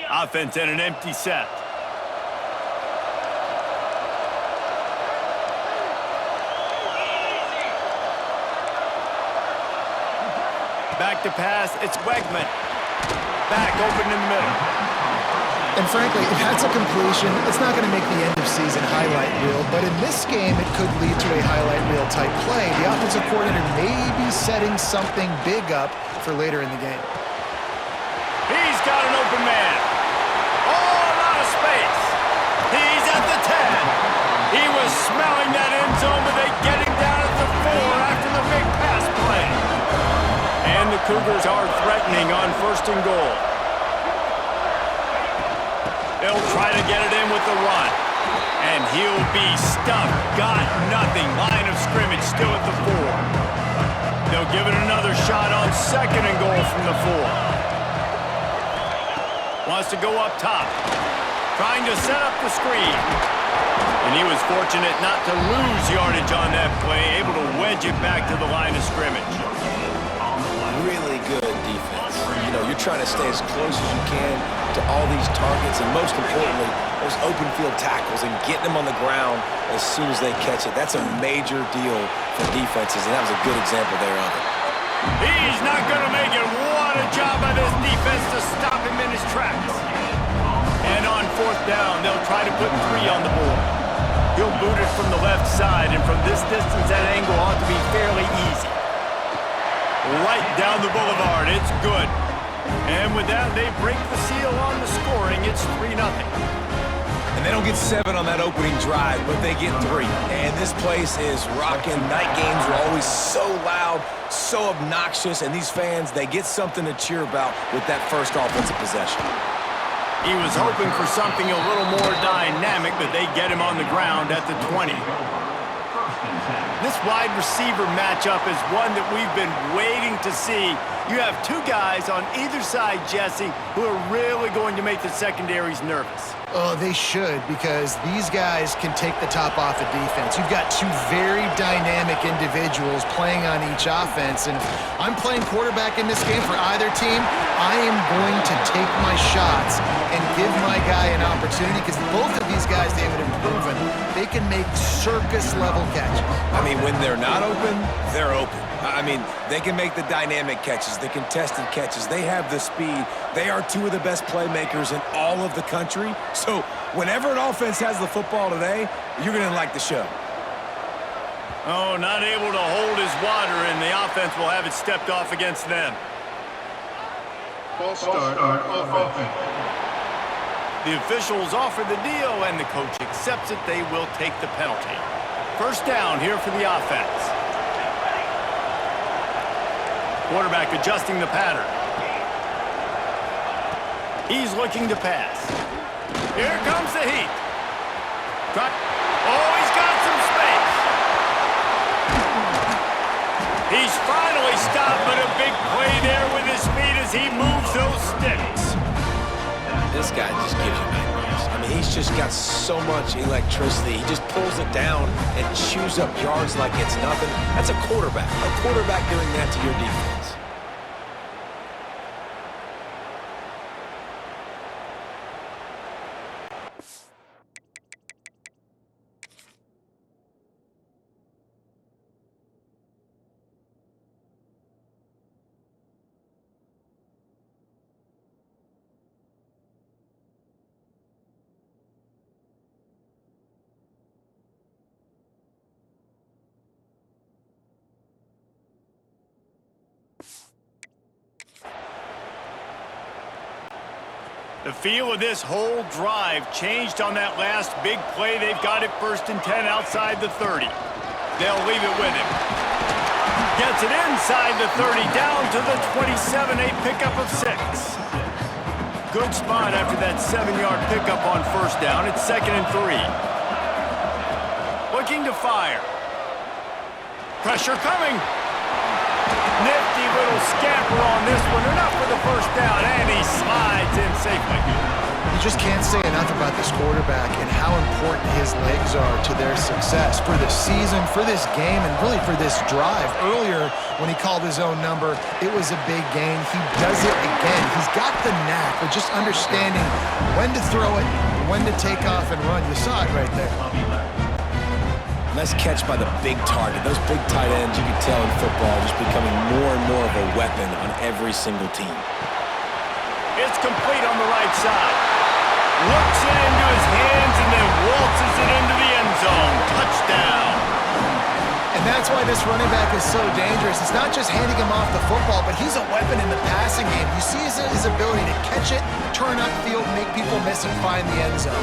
Offense in an empty set. Back to pass, it's Wegman. Back open in the middle. And frankly, if that's a completion, it's not going to make the end-of-season highlight reel, but in this game, it could lead to a highlight reel type play. The offensive coordinator may be setting something big up for later in the game. He's got an open man. Oh, out of space. He's at the 10. He was smelling that end zone, but they get him down at the 4 after the big pass play. And the Cougars are threatening on 1st and goal. They'll try to get it in with the run. And he'll be stuffed. Got nothing. Line of scrimmage still at the 4. They'll give it another shot on 2nd and goal from the 4. Wants to go up top. Trying to set up the screen. And he was fortunate not to lose yardage on that play. Able to wedge it back to the line of scrimmage. Really good defense. You know, you're trying to stay as close as you can to all these targets, and most importantly, those open field tackles and getting them on the ground as soon as they catch it. That's a major deal for defenses, and that was a good example there of it. He's not going to make it. What a job by this defense to stop him in his tracks. And on 4th down, they'll try to put 3 on the board. He'll boot it from the left side, and from this distance, that angle ought to be fairly easy. Right down the boulevard. It's good. And with that, they break the seal on the scoring. It's 3-0. And they don't get 7 on that opening drive, but they get 3. And this place is rocking. Night games are always so loud, so obnoxious, and these fans, they get something to cheer about with that first offensive possession. He was hoping for something a little more dynamic, but they get him on the ground at the 20. This wide receiver matchup is one that we've been waiting to see. You have 2 guys on either side, Jesse, who are really going to make the secondaries nervous. Oh, they should, because these guys can take the top off of defense. You've got 2 very dynamic individuals playing on each offense, and if I'm playing quarterback in this game for either team, I am going to take my shots and give my guy an opportunity, because both of these guys, David, have proven they can make circus-level catches. I mean, when they're not open, they're open. I mean, they can make the dynamic catches, the contested catches. They have the speed. They are 2 of the best playmakers in all of the country. So whenever an offense has the football today, you're going to like the show. Oh, not able to hold his water, and the offense will have it stepped off against them. False start on offense. The officials offer the deal, and the coach accepts it. They will take the penalty. 1st down here for the offense. Quarterback adjusting the pattern. He's looking to pass. Here comes the heat. Oh, he's got some space. He's finally stopped, but a big play there with his feet as he moves those sticks. This guy just gives you nightmares. I mean, he's just got so much electricity. He just pulls it down and chews up yards like it's nothing. That's a quarterback. A quarterback doing that to your defense. The feel of this whole drive changed on that last big play. They've got it 1st and 10 outside the 30. They'll leave it with him. Gets it inside the 30, down to the 27, a pickup of 6. Good spot after that 7-yard pickup on 1st down. It's 2nd and 3. Looking to fire. Pressure coming. Nifty little scamper on this one. Enough for the 1st down, and he slides in safely. just can't say enough about this quarterback and how important his legs are to their success for this season, for this game, and really for this drive. Earlier, when he called his own number, it was a big gain. He does it again. He's got the knack of just understanding when to throw it, when to take off and run. You saw it right there. Nice catch by the big target. Those big tight ends, you can tell in football, just becoming more and more of a weapon on every single team. It's complete on the right side. Looks it into his hands and then waltzes it into the end zone. Touchdown. And that's why this running back is so dangerous. It's not just handing him off the football, but he's a weapon in the passing game. You see his ability to catch it, turn upfield, make people miss and find the end zone.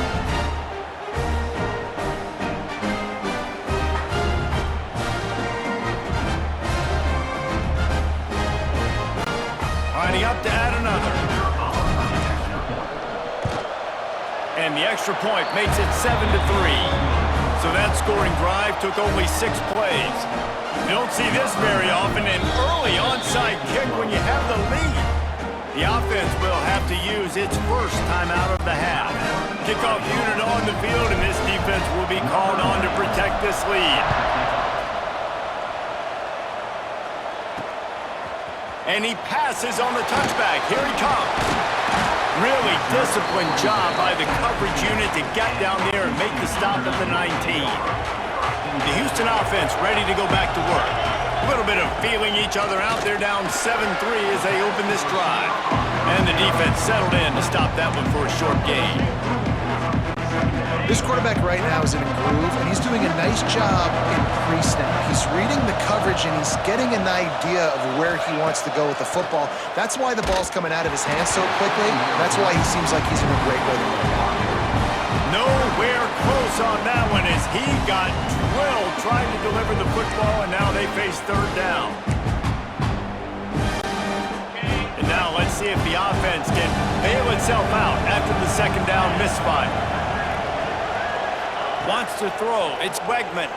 Lining up to add another. And the extra point makes it 7-3. So that scoring drive took only 6 plays. You don't see this very often, an early onside kick when you have the lead. The offense will have to use its first time out of the half. Kickoff unit on the field, and this defense will be called on to protect this lead. And he passes on the touchback. Here he comes. Really disciplined job by the coverage unit to get down there and make the stop at the 19. The Houston offense ready to go back to work. A little bit of feeling each other out. They're down 7-3 as they open this drive. And the defense settled in to stop that one for a short gain. This quarterback right now is in a groove, and he's doing a nice job in pre-snap. He's reading the coverage, and he's getting an idea of where he wants to go with the football. That's why the ball's coming out of his hands so quickly. That's why he seems like he's in a great rhythm right now. Nowhere close on that one as he got drilled trying to deliver the football, and now they face third down. And now let's see if the offense can bail itself out after the second down misfire. Wants to throw. It's Wegman.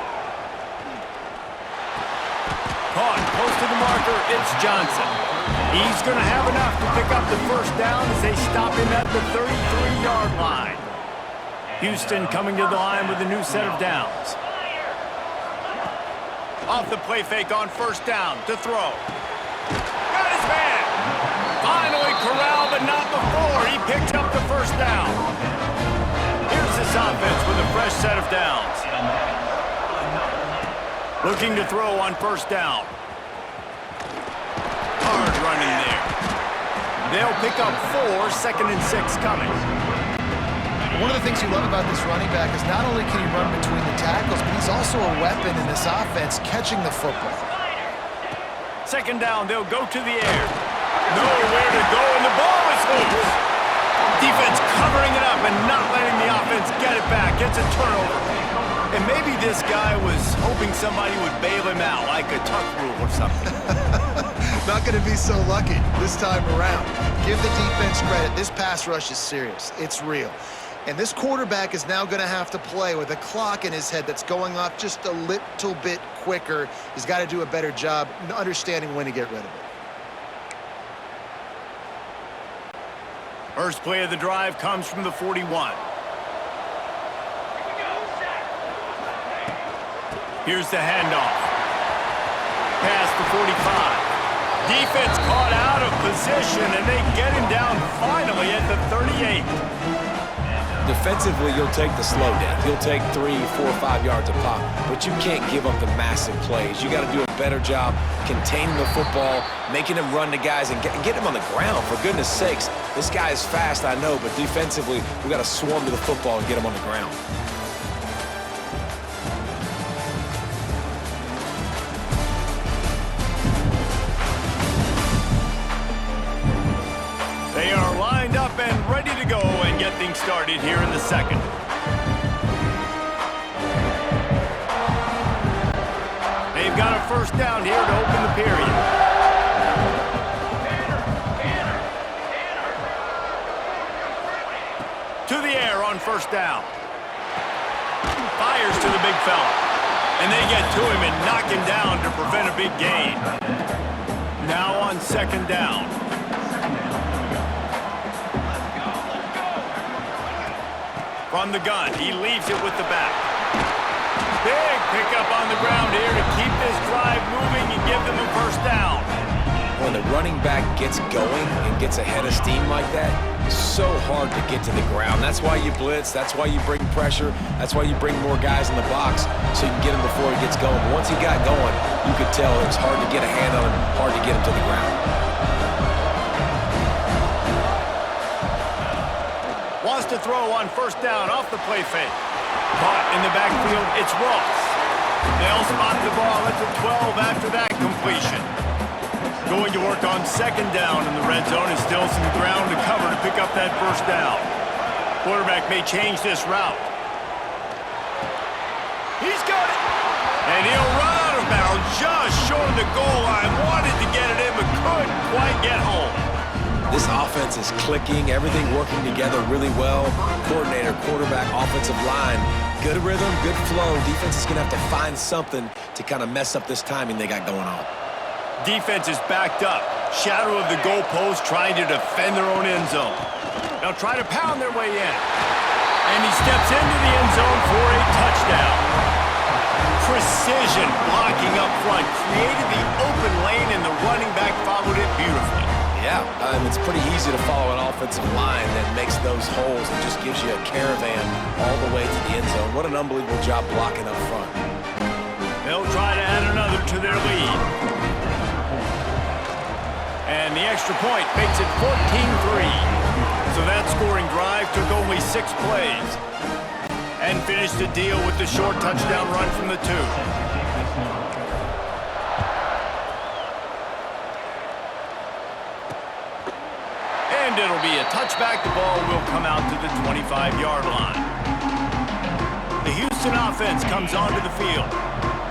Caught close to the marker. It's Johnson. He's going to have enough to pick up the first down as they stop him at the 33-yard line. Houston coming to the line with a new set of downs. Off the play fake on first down to throw. Got his man. Finally corralled, but not before. He picked up the first down. Here's this offense with a fresh set of downs. Looking to throw on first down. Hard running there. They'll pick up 4, 2nd and 6 coming. One of the things you love about this running back is not only can he run between the tackles, but he's also a weapon in this offense catching the football. Second down, they'll go to the air. Nowhere to go, and the ball is loose. Defense covering it up and not letting the offense get it back. It's a turnover. And maybe this guy was hoping somebody would bail him out, like a tuck rule or something. Not going to be so lucky this time around. Give the defense credit. This pass rush is serious. It's real. And this quarterback is now going to have to play with a clock in his head that's going off just a little bit quicker. He's got to do a better job understanding when to get rid of it. First play of the drive comes from the 41. Here's the handoff. Past the 45. Defense caught out of position, and they get him down finally at the 38. Defensively, you'll take the slow down. You'll take 3, 4, 5 yards a pop, but you can't give up the massive plays. You got to do a better job containing the football, making him run to guys, and get him on the ground. For goodness sakes, this guy is fast, I know, but defensively, we got to swarm to the football and get him on the ground. They are lined up and ready to go and get things started here in the second. They've got a first down here to open the period. To the air on first down. Fires to the big fella. And they get to him and knock him down to prevent a big gain. Now on second down. From the gun, he leaves it with the back. Big pickup on the ground here to keep this drive moving and give them a first down. When the running back gets going and gets ahead of steam like that, it's so hard to get to the ground. That's why you blitz. That's why you bring pressure. That's why you bring more guys in the box so you can get him before he gets going. But once he got going, you could tell it was hard to get a hand on him, hard to get him to the ground. Wants to throw on first down off the play fake. Caught in the backfield, it's Ross. They'll spot the ball at the 12 after that completion. Going to work on second down in the red zone and still some ground to cover to pick up that first down. Quarterback may change this route. He's got it. And he'll run out of bounds just short of the goal line. Wanted to get it in but couldn't quite get home. This offense is clicking, everything working together really well. Coordinator, quarterback, offensive line, good rhythm, good flow. Defense is going to have to find something to kind of mess up this timing they got going on. Defense is backed up. Shadow of the goalpost trying to defend their own end zone. They'll try to pound their way in. And he steps into the end zone for a touchdown. Precision blocking up front. Created the open lane and the running back followed it beautifully. Yeah, it's pretty easy to follow an offensive line that makes those holes and just gives you a caravan all the way to the end zone. What an unbelievable job blocking up front. They'll try to add another to their lead. And the extra point makes it 14-3. So that scoring drive took only 6 plays. And finished the deal with the short touchdown run from the 2. And it'll be a touchback. The ball will come out to the 25-yard line. The Houston offense comes onto the field.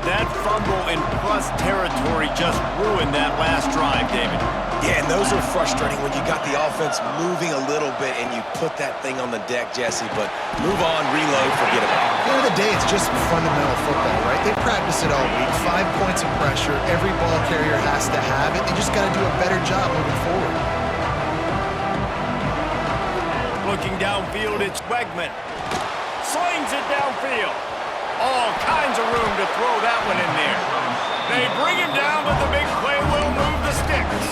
That fumble in plus territory just ruined that last drive, David. Yeah, and those are frustrating when you got the offense moving a little bit and you put that thing on the deck, Jesse, but move on, reload, forget about it. At the end of the day, it's just fundamental football, right? They practice it all week. 5 points of pressure. Every ball carrier has to have it. They just got to do a better job moving forward. Looking downfield, it's Wegman. Slings it downfield. All kinds of room to throw that one in there. They bring him down, but the big play will move the sticks.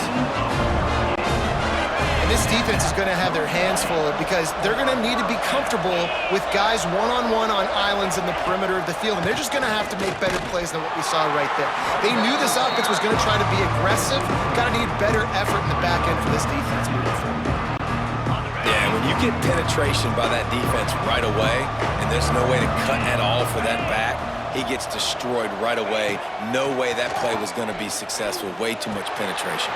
And this defense is going to have their hands full because they're going to need to be comfortable with guys one-on-one on islands in the perimeter of the field, and they're just going to have to make better plays than what we saw right there. They knew this offense was going to try to be aggressive. Got to need better effort in the back end for this defense moving forward. Yeah, when you get penetration by that defense right away, and there's no way to cut at all for that back, he gets destroyed right away. No way that play was going to be successful. Way too much penetration.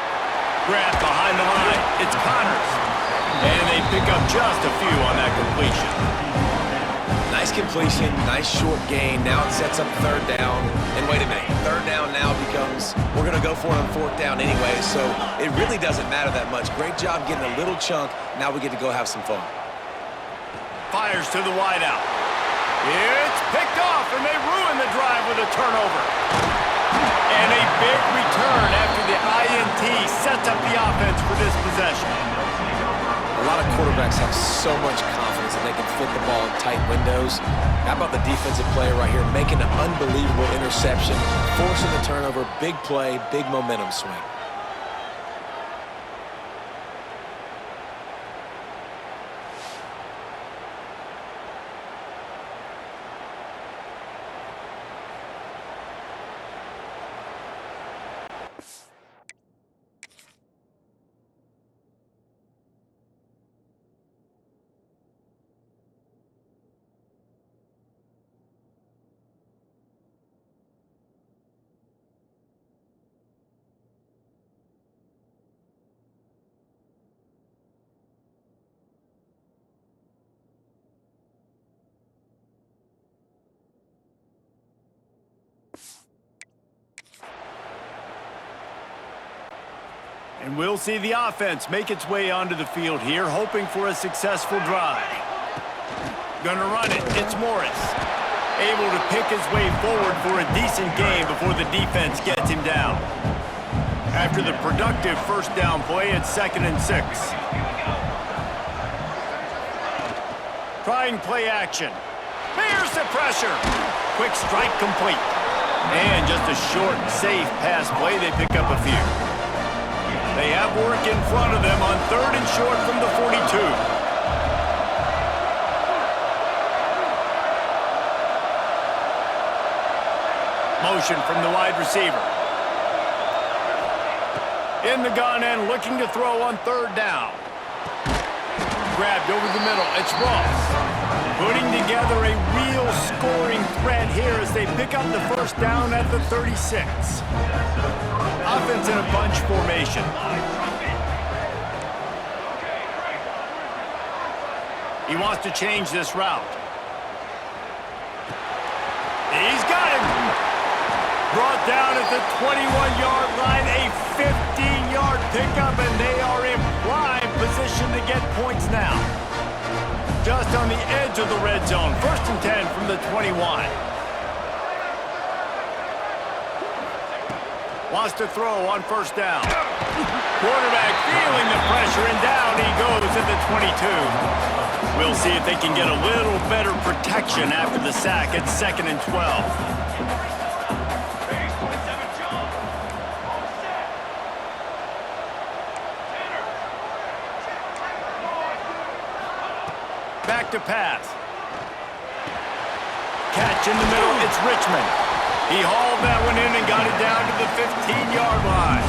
Grab behind the line. It's Connors. And they pick up just a few on that completion. Nice completion, nice short gain. Now it sets up third down. And wait a minute, third down now becomes, we're going to go for it on fourth down anyway, so it really doesn't matter that much. Great job getting a little chunk. Now we get to go have some fun. Fires to the wideout. It's picked off, and they ruin the drive with a turnover. And a big return after the INT sets up the offense for this possession. A lot of quarterbacks have so much confidence that they can fit the ball in tight windows. How about the defensive player right here making an unbelievable interception, forcing the turnover, big play, big momentum swing. And we'll see the offense make its way onto the field here, hoping for a successful drive. Gonna run it. It's Morris. Able to pick his way forward for a decent game before the defense gets him down. After the productive first down play, it's 2nd and 6. Trying play action. Here's the pressure. Quick strike complete. And just a short, safe pass play. They pick up a few. They have work in front of them on 3rd and short from the 42. Motion from the wide receiver. In the gun and looking to throw on 3rd down. Grabbed over the middle. It's Ross. Putting together a real scoring threat here as they pick up the 1st down at the 36. Offense in a bunch formation. He wants to change this route. He's got him. Brought down at the 21-yard line, a 15-yard pickup, and they are in prime position to get points now. Just on the edge of the red zone, 1st and 10 from the 21. Wants to throw on 1st down. Quarterback feeling the pressure, and down he goes at the 22. We'll see if they can get a little better protection after the sack at 2nd and 12. Back to pass. Catch in the middle, it's Richmond. He hauled that one in and got it down to the 15-yard line.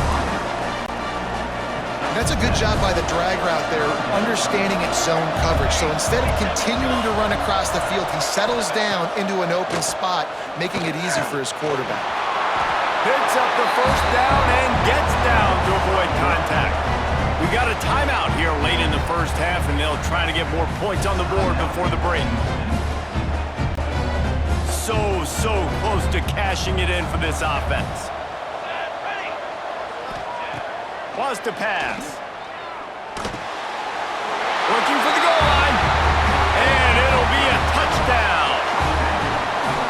That's a good job by the drag route there, understanding its zone coverage. So instead of continuing to run across the field, he settles down into an open spot, making it easy for his quarterback. Picks up the 1st down and gets down to avoid contact. We got a timeout here late in the 1st half, and they'll try to get more points on the board before the break. So close to cashing it in for this offense. Wants to pass. Looking for the goal line. And it'll be a touchdown.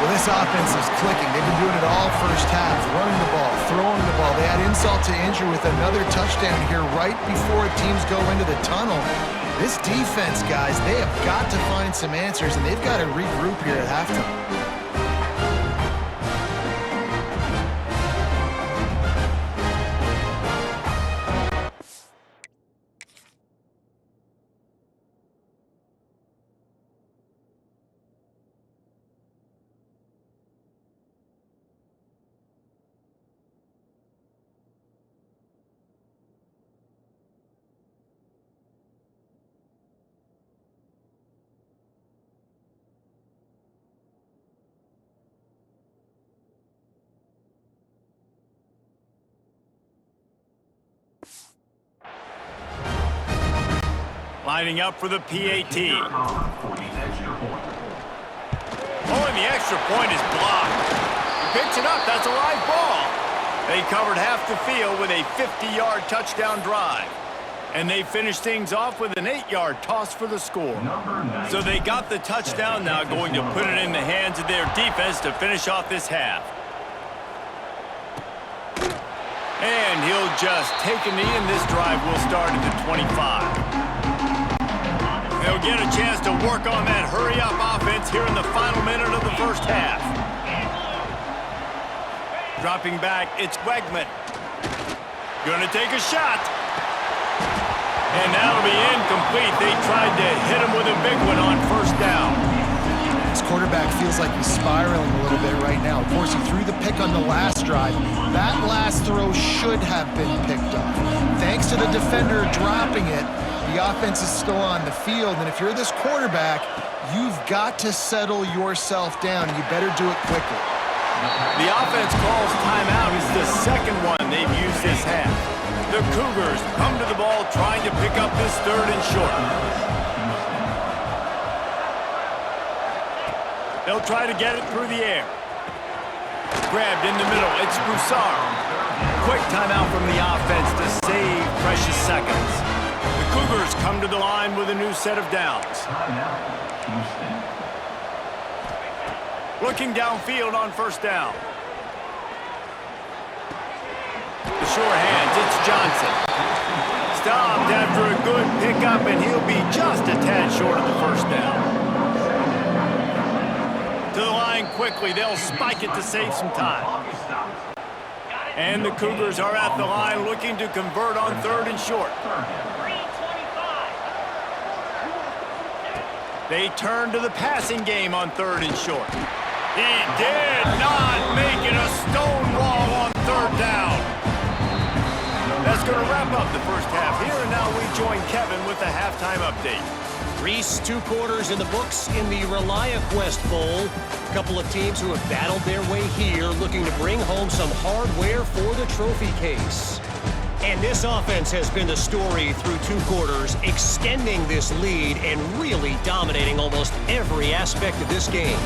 Well, this offense is clicking. They've been doing it all 1st half, running the ball, throwing the ball. They had insult to injury with another touchdown here right before teams go into the tunnel. This defense, guys, they have got to find some answers, and they've got to regroup here at halftime. Lining up for the PAT. Oh, and the extra point is blocked. He picks it up. That's a live ball. They covered half the field with a 50-yard touchdown drive. And they finished things off with an 8-yard toss for the score. So they got the touchdown, now going to put it in the hands of their defense to finish off this half. And he'll just take a knee, and this drive will start at the 25. They'll get a chance to work on that hurry-up offense here in the final minute of the 1st half. Dropping back, it's Wegman. Gonna take a shot. And that'll be incomplete. They tried to hit him with a big one on 1st down. This quarterback feels like he's spiraling a little bit right now. Of course, he threw the pick on the last drive. That last throw should have been picked up. Thanks to the defender dropping it, the offense is still on the field, and if you're this quarterback, you've got to settle yourself down. You better do it quickly. The offense calls timeout. It's the 2nd one they've used this half. The Cougars come to the ball trying to pick up this 3rd and short. They'll try to get it through the air. Grabbed in the middle. It's Broussard. Quick timeout from the offense to save precious seconds. The Cougars come to the line with a new set of downs. Looking downfield on 1st down. The sure hands, it's Johnson. Stopped after a good pickup, and he'll be just a tad short of the 1st down. To the line quickly. They'll spike it to save some time. And the Cougars are at the line looking to convert on 3rd and short. They turn to the passing game on 3rd and short. He did not make it a stonewall on 3rd down. That's going to wrap up the first half here, and now we join Kevin with the halftime update. Reese, 2 quarters in the books in the ReliaQuest Bowl. A couple of teams who have battled their way here, looking to bring home some hardware for the trophy case. And this offense has been the story through 2 quarters, extending this lead and really dominating almost every aspect of this game.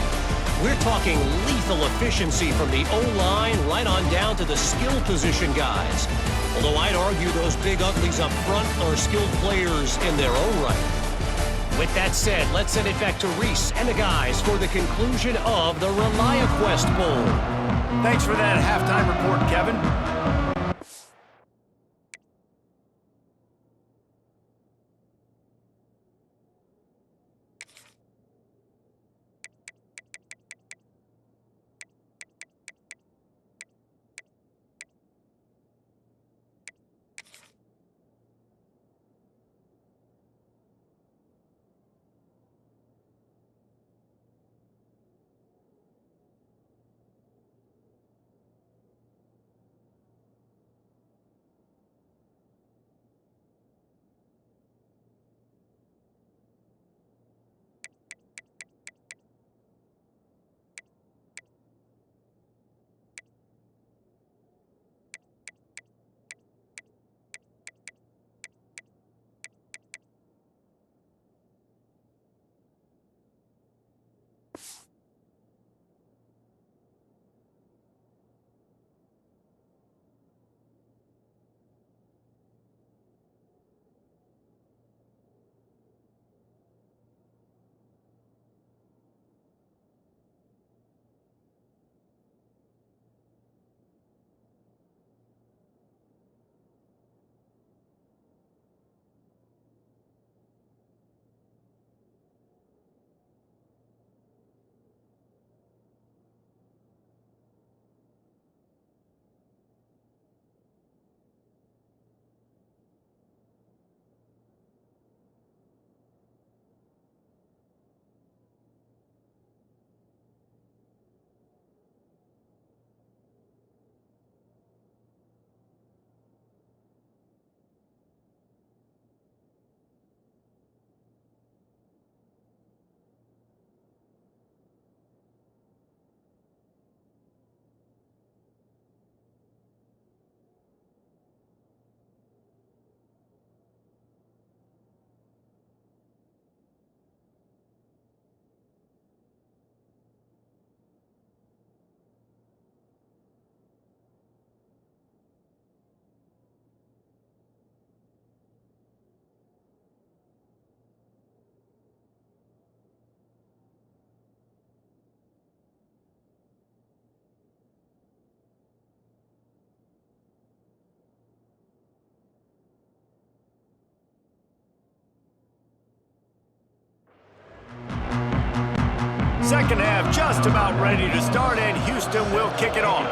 We're talking lethal efficiency from the O-line right on down to the skill position guys. Although I'd argue those big uglies up front are skilled players in their own right. With that said, let's send it back to Reese and the guys for the conclusion of the ReliaQuest Bowl. Thanks for that halftime report, Kevin. Second half just about ready to start, and Houston will kick it off.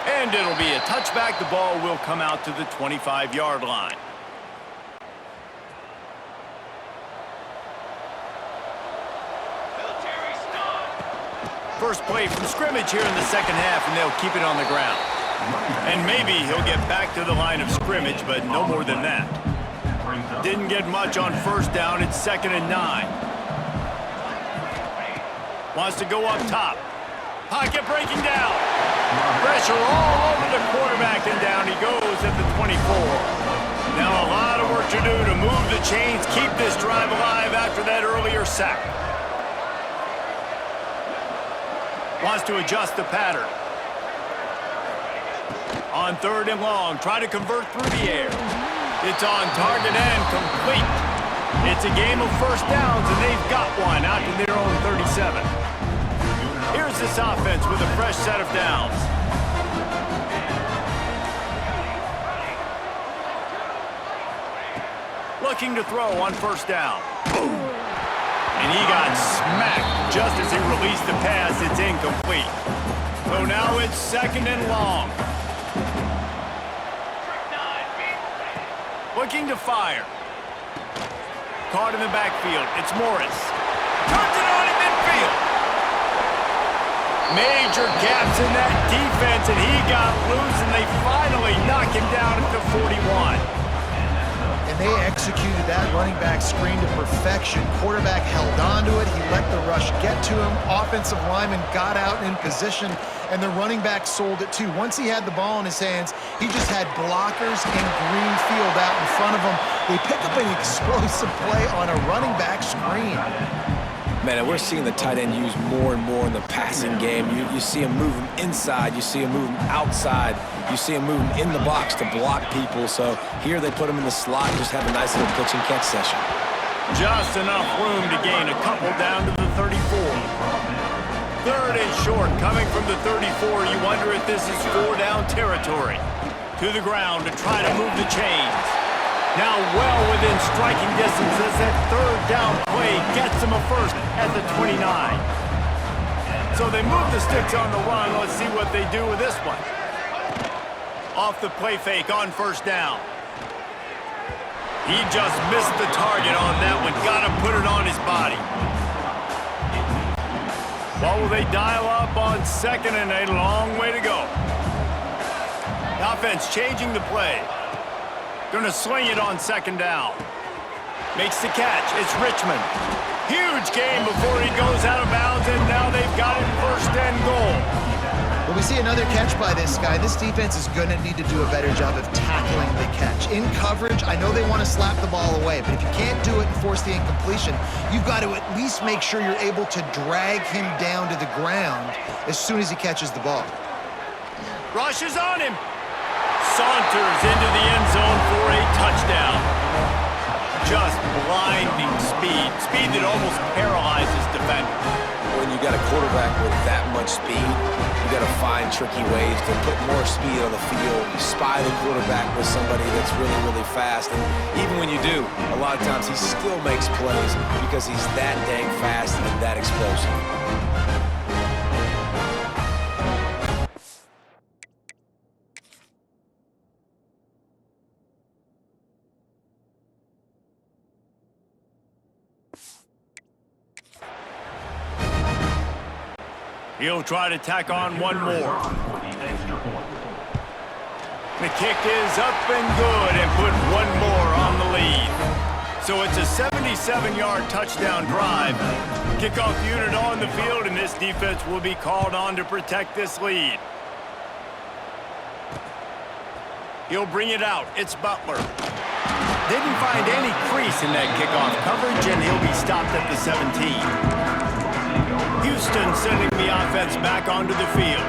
And it'll be a touchback. The ball will come out to the 25-yard line. First play from scrimmage here in the second half, and they'll keep it on the ground. And maybe he'll get back to the line of scrimmage, but no more than that. Didn't get much on first down. It's 2nd and 9. Wants to go up top. Pocket breaking down. Pressure all over the quarterback, and down he goes at the 24. Now a lot of work to do to move the chains, keep this drive alive after that earlier sack. Wants to adjust the pattern. On 3rd and long, try to convert through the air. It's on target and complete. It's a game of first downs, and they've got one out to their own 37. Here's this offense with a fresh set of downs. Looking to throw on first down. And he got smacked just as he released the pass. It's incomplete. So now it's 2nd and long. Looking to fire. Caught in the backfield. It's Morris. Turns it on in midfield. Major gaps in that defense, and he got loose, and they finally knock him down at the 41. And they executed that running back screen to perfection. Quarterback held on to it. He let the rush get to him. Offensive lineman got out in position, and the running back sold it too. Once he had the ball in his hands, he just had blockers and green field out in front of him. They pick up an explosive play on a running back screen. Man, and we're seeing the tight end used more and more in the passing game. You see him move him inside. You see him move him outside. You see him move him in the box to block people. So here they put him in the slot and just have a nice little pitch and catch session. Just enough room to gain a couple down to the 34. 3rd and short, coming from the 34. You wonder if this is 4-down territory. To the ground to try to move the chains. Now well within striking distance as that 3rd down play gets him a first at the 29. So they move the sticks on the run. Let's see what they do with this one. Off the play fake on first down. He just missed the target on that one. Got to put it on his body. What will they dial up on 2nd and a long way to go? Offense changing the play. Gonna swing it on 2nd down. Makes the catch. It's Richmond. Huge game before he goes out of bounds, and now they've got it 1st and goal. When we see another catch by this guy, this defense is going to need to do a better job of tackling the catch. In coverage, I know they want to slap the ball away, but if you can't do it and force the incompletion, you've got to at least make sure you're able to drag him down to the ground as soon as he catches the ball. Rushes on him. Saunters into the end zone for a touchdown. Just blinding speed. Speed that almost paralyzes defenders. When you got a quarterback with that much speed, you got to find tricky ways to put more speed on the field, spy the quarterback with somebody that's really, really fast. And even when you do, a lot of times he still makes plays because he's that dang fast and that explosive. He'll try to tack on one more. The kick is up and good and put one more on the lead. So it's a 77-yard touchdown drive. Kickoff unit on the field, and this defense will be called on to protect this lead. He'll bring it out. It's Butler. Didn't find any crease in that kickoff coverage, and he'll be stopped at the 17. Houston sending the offense back onto the field.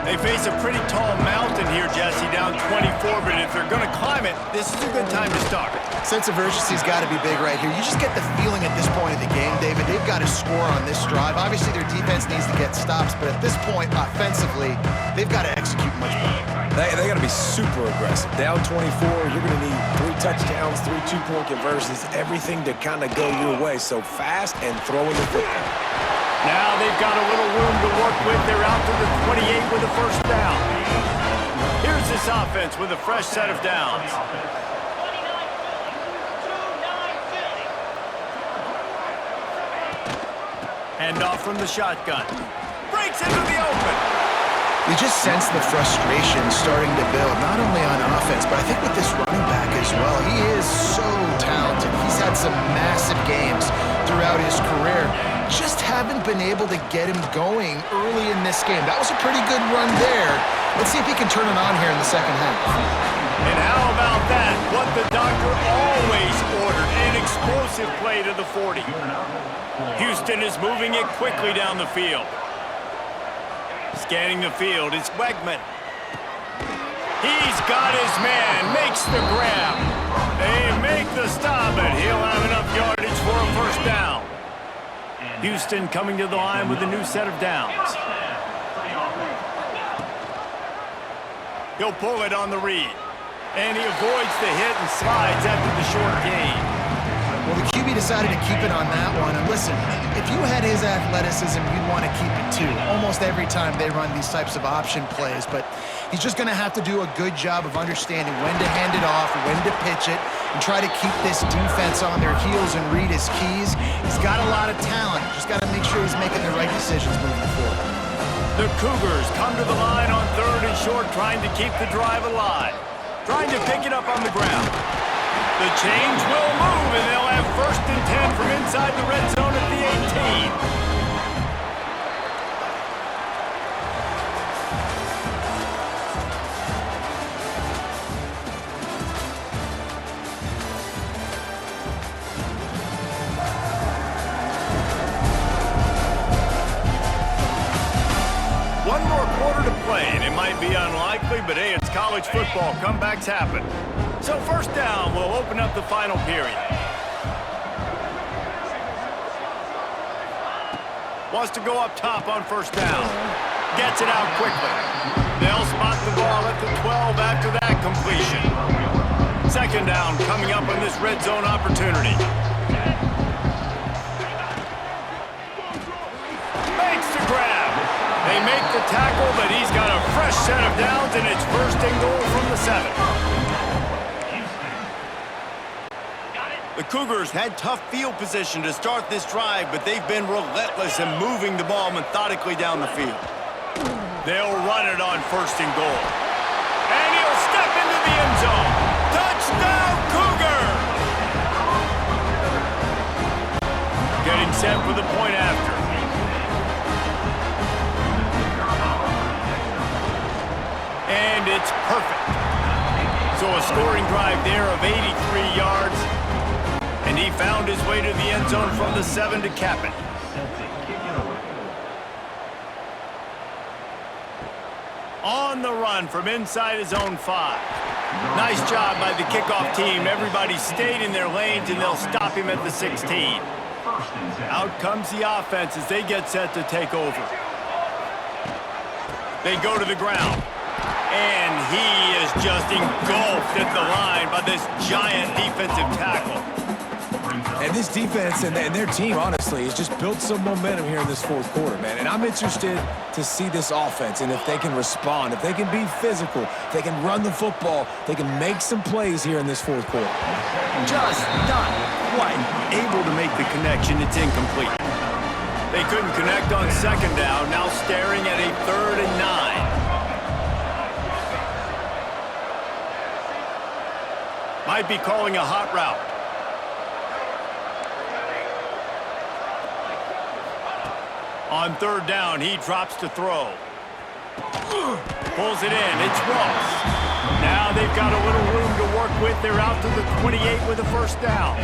They face a pretty tall mountain here, Jesse, down 24, but if they're going to climb it, this is a good time to start. Sense of urgency's got to be big right here. You just get the feeling at this point of the game, David, they've got to score on this drive. Obviously, their defense needs to get stops, but at this point, offensively, they've got to execute much better. They got to be super aggressive. Down 24, you're going to need 3 touchdowns, 3 two-point conversions, everything to kind of go your way. So fast and throwing the football. Now they've got a little room to work with. They're out to the 28 with a first down. Here's this offense with a fresh set of downs. Hand off from the shotgun. Breaks into the open. You just sense the frustration starting to build, not only on offense, but I think with this running back as well. He is so talented. He's had some massive games throughout his career. Just haven't been able to get him going early in this game. That was a pretty good run there. Let's see if he can turn it on here in the second half. And how about that? What the doctor always ordered, an explosive play to the 40. Houston is moving it quickly down the field. Scanning the field, it's Wegman. He's got his man, makes the grab. They make the stop, and he'll have enough yardage for a first down. Houston coming to the line with a new set of downs. He'll pull it on the read. And he avoids the hit and slides after the short gain. Well, the QB decided to keep it on that one. And listen, if you had his athleticism, you'd want to keep it too. Almost every time they run these types of option plays. But he's just going to have to do a good job of understanding when to hand it off, when to pitch it, and try to keep this defense on their heels and read his keys. He's got a lot of talent. Just got to make sure he's making the right decisions moving forward. The Cougars come to the line on 3rd and short, trying to keep the drive alive. Trying to pick it up on the ground. The change will move, and they'll have 1st and 10 from inside the red zone at the 18. One more quarter to play, and it might be unlikely, but hey, it's college football. Comebacks happen. So 1st down will open up the final period. Wants to go up top on 1st down. Gets it out quickly. They'll spot the ball at the 12 after that completion. 2nd down coming up on this red zone opportunity. Makes the grab. They make the tackle, but he's got a fresh set of downs, and it's 1st and goal from the 7. The Cougars had tough field position to start this drive, but they've been relentless in moving the ball methodically down the field. They'll run it on 1st and goal. And he'll step into the end zone. Touchdown, Cougars! Getting set for the point after. And it's perfect. So a scoring drive there of 83 yards. And he found his way to the end zone from the 7 to cap it. On the run from inside his own 5. Nice job by the kickoff team. Everybody stayed in their lanes, and they'll stop him at the 16. Out comes the offense as they get set to take over. They go to the ground. And he is just engulfed at the line by this giant defensive tackle. And this defense and their team, honestly, has just built some momentum here in this 4th quarter, man. And I'm interested to see this offense and if they can respond, if they can be physical, if they can run the football, they can make some plays here in this 4th quarter. Just not quite able to make the connection. It's incomplete. They couldn't connect on 2nd down, now staring at a 3rd and 9. Might be calling a hot route. On 3rd down, he drops to throw. Pulls it in. It's Ross. Now they've got a little room to work with. They're out to the 28 with a 1st down.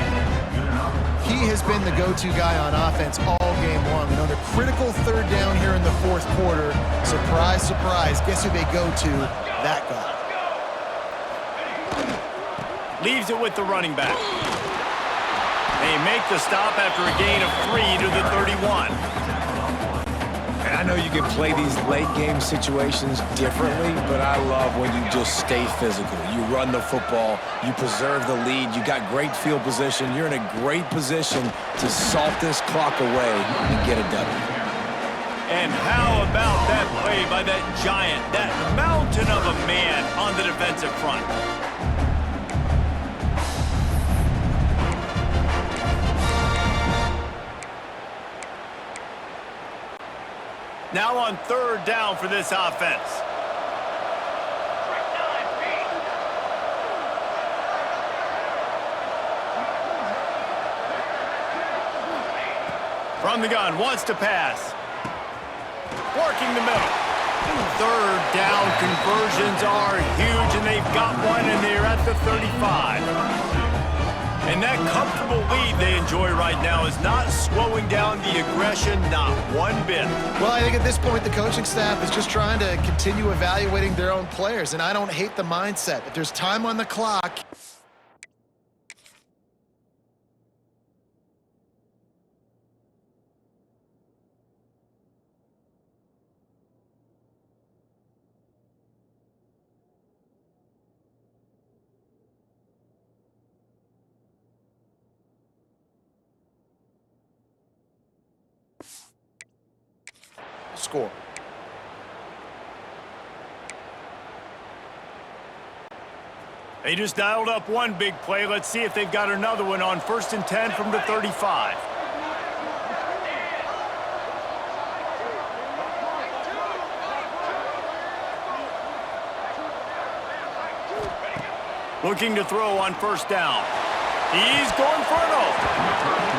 He has been the go-to guy on offense all game long. And on the critical 3rd down here in the 4th quarter, surprise, surprise, guess who they go to? That guy. Leaves it with the running back. They make the stop after a gain of 3 to the 31. And I know you can play these late-game situations differently, but I love when you just stay physical. You run the football, you preserve the lead, you got great field position, you're in a great position to salt this clock away and get a W. And how about that play by that giant, that mountain of a man on the defensive front? Now on 3rd down for this offense. From the gun, wants to pass. Working the middle. 3rd down conversions are huge, and they've got one, and they're at the 35. And that comfortable lead they enjoy right now is not slowing down the aggression, not one bit. Well, I think at this point, the coaching staff is just trying to continue evaluating their own players, and I don't hate the mindset. If there's time on the clock, score. They just dialed up one big play. Let's see if they've got another one on 1st and 10 from the 35. Looking to throw on 1st down. He's going for it all.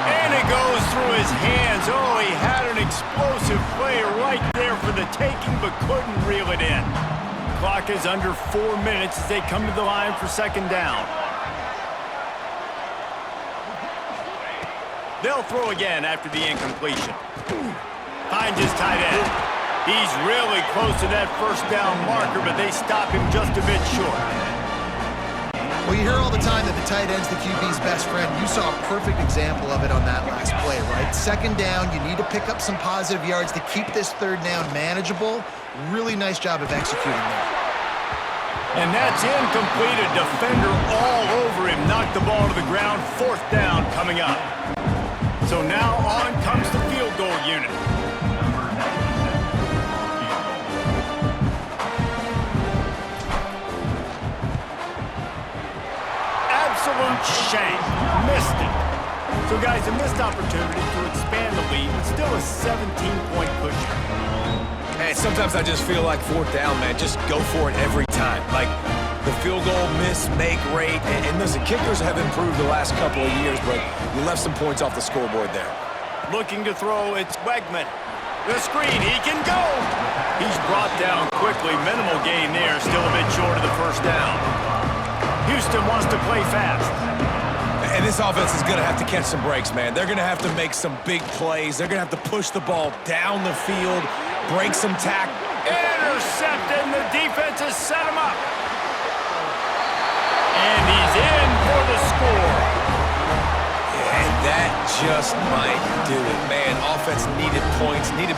And it goes through his hands. Oh, he had an explosive play right there for the taking, but couldn't reel it in. Clock is under 4 minutes as they come to the line for 2nd down. They'll throw again after the incompletion. Finds his tight end. He's really close to that 1st down marker, but they stop him just a bit short. Well, you hear all the time that the tight end's the QB's best friend. You saw a perfect example of it on that last play, right? 2nd down, you need to pick up some positive yards to keep this 3rd down manageable. Really nice job of executing that. And that's incomplete. A defender all over him. Knocked the ball to the ground. 4th down coming up. So now on comes the field goal unit. Absolute shame. Missed it. So, guys, a missed opportunity to expand the lead, but still a 17-point cushion. Hey, sometimes I just feel like 4th down, man. Just go for it every time. Like the field goal miss, make rate. And listen, kickers have improved the last couple of years, but you left some points off the scoreboard there. Looking to throw, it's Wegman. The screen, he can go. He's brought down quickly. Minimal gain there, still a bit short of the 1st down. Houston wants to play fast. And this offense is going to have to catch some breaks, man. They're going to have to make some big plays. They're going to have to push the ball down the field, break some tackle. Intercepted, and the defense has set him up. And he's in for the score. And that just might do it, man. Offense needed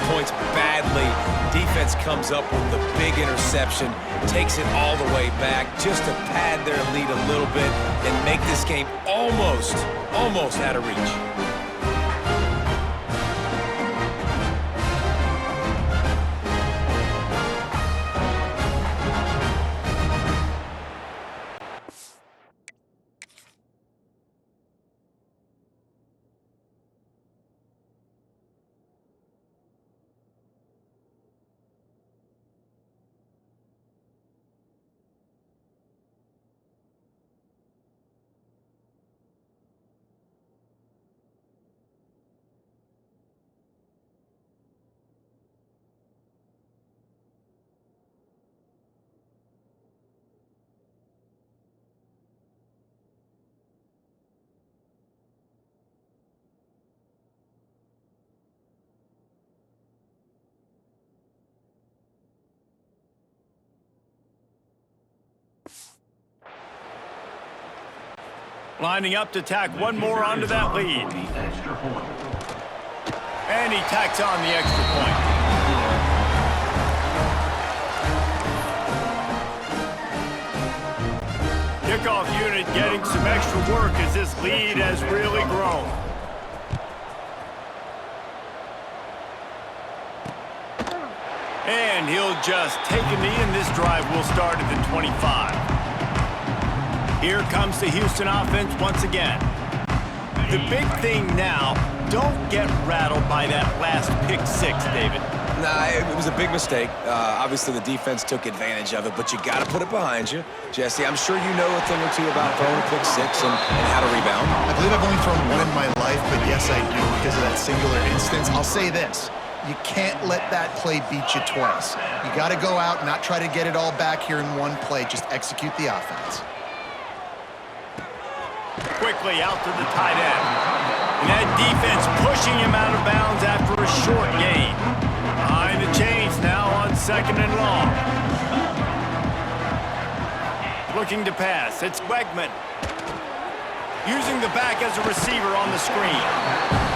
points badly. Defense comes up with the big interception, takes it all the way back just to pad their lead a little bit and make this game almost out of reach. Lining up to tack one more onto that lead. And he tacks on the extra point. Kickoff unit getting some extra work as this lead has really grown. And he'll just take a knee, and this drive will start at the 25. Here comes the Houston offense once again. The big thing now, don't get rattled by that last pick six, David. Nah, it was a big mistake. Obviously, the defense took advantage of it, but you got to put it behind you. Jesse, I'm sure you know a thing or two about throwing a pick six and how to rebound. I believe I've only thrown one in my life, but yes, I do because of that singular instance. I'll say this. You can't let that play beat you twice. You got to go out and not try to get it all back here in one play. Just execute the offense. Quickly out to the tight end. And that defense pushing him out of bounds after a short gain. Behind the chains now on 2nd and long. Looking to pass. It's Wegman. Using the back as a receiver on the screen.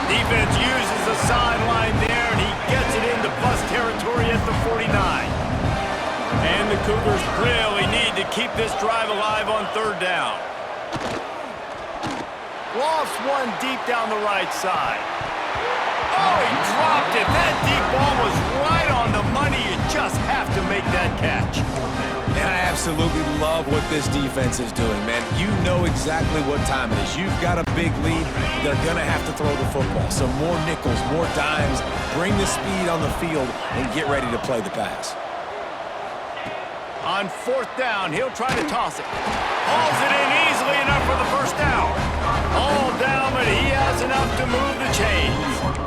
Defense uses the sideline there, and he gets it into plus territory at the 49. And the Cougars really need to keep this drive alive on 3rd down. Lost one deep down the right side. Oh, he dropped it. That deep ball was right on the money. You just have to make that catch. And I absolutely love what this defense is doing, man. You know exactly what time it is. You've got a big lead. They're going to have to throw the football. So more nickels, more dimes. Bring the speed on the field and get ready to play the pass. On 4th down, he'll try to toss it. Hauls it in easily enough for the first down. All down, but he has enough to move the chains.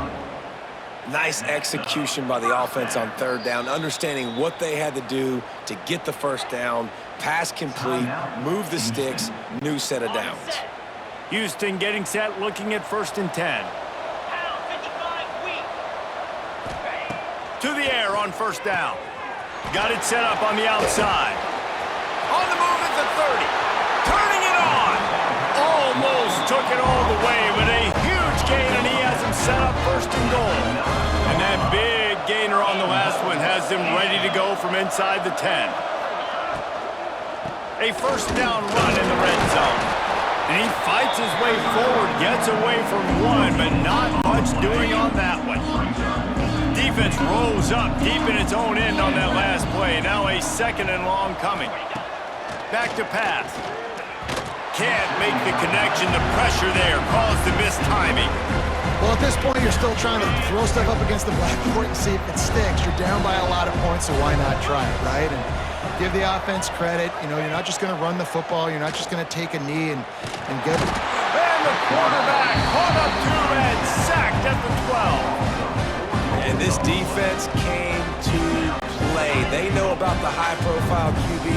Nice execution by the offense on 3rd down, understanding what they had to do to get the first down, pass complete, move the sticks, new set of downs. Houston getting set, looking at 1st and 10. To the air on 1st down. Got it set up on the outside. On the move at the 30. Turning it on. Almost took it all the way, but a huge gain, and he has him set up 1st and goal. And that big gainer on the last one has him ready to go from inside the 10. A 1st down run in the red zone. And he fights his way forward, gets away from one, but not much doing on that one. Defense rolls up deep in its own end on that last play. Now a 2nd and long coming. Back to pass. Can't make the connection. The pressure there caused the missed timing. Well, at this point, you're still trying to throw stuff up against the blackboard and see if it sticks. You're down by a lot of points, so why not try it, right? And give the offense credit. You know, you're not just going to run the football. You're not just going to take a knee and get it. And the quarterback caught up to and sacked at the 12. And this defense came to play. They know about the high-profile QB.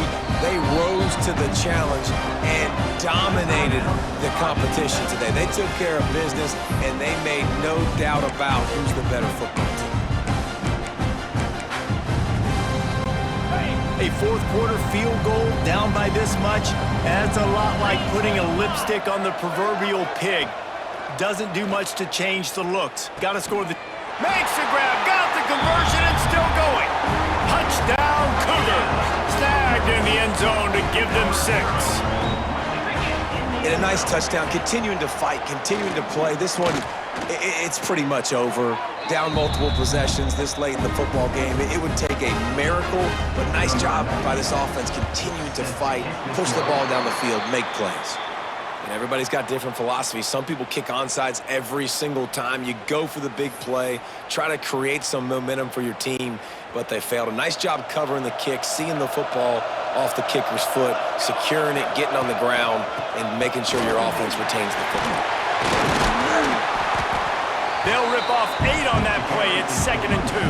They rose to the challenge and dominated the competition today. They took care of business, and they made no doubt about who's the better football team. A 4th quarter field goal down by this much, that's a lot like putting a lipstick on the proverbial pig. Doesn't do much to change the looks. Got to score the... Makes the grab, got the conversion, and still going. Touchdown, Cougars. Snagged in the end zone to give them 6. And a nice touchdown, continuing to fight, continuing to play. This one, it's pretty much over. Down multiple possessions this late in the football game. It would take a miracle, but nice job by this offense continuing to fight, push the ball down the field, make plays. And everybody's got different philosophies. Some people kick onside every single time. You go for the big play, try to create some momentum for your team, but they failed. A nice job covering the kick, seeing the football off the kicker's foot, securing it, getting on the ground, and making sure your offense retains the football. They'll rip off 8 on that play. It's 2nd and 2.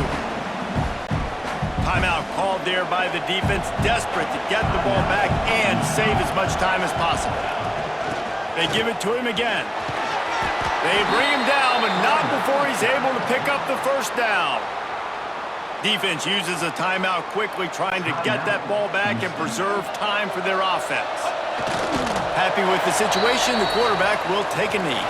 Timeout called there by the defense, desperate to get the ball back and save as much time as possible. They give it to him again. They bring him down, but not before he's able to pick up the 1st down. Defense uses a timeout quickly, trying to get that ball back and preserve time for their offense. Happy with the situation, the quarterback will take a knee.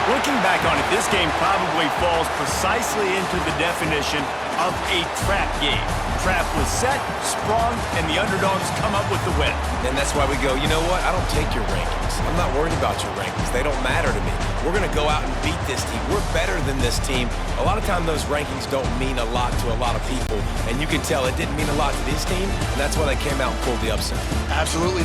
Looking back on it, this game probably falls precisely into the definition of a trap game. Trap was set, sprung, and the underdogs come up with the win. And that's why we go, you know what? I don't take your rankings. I'm not worried about your rankings. They don't matter to me. We're going to go out and beat this team. We're better than this team. A lot of time those rankings don't mean a lot to a lot of people, and you can tell it didn't mean a lot to this team, and that's why they came out and pulled the upset. Absolutely.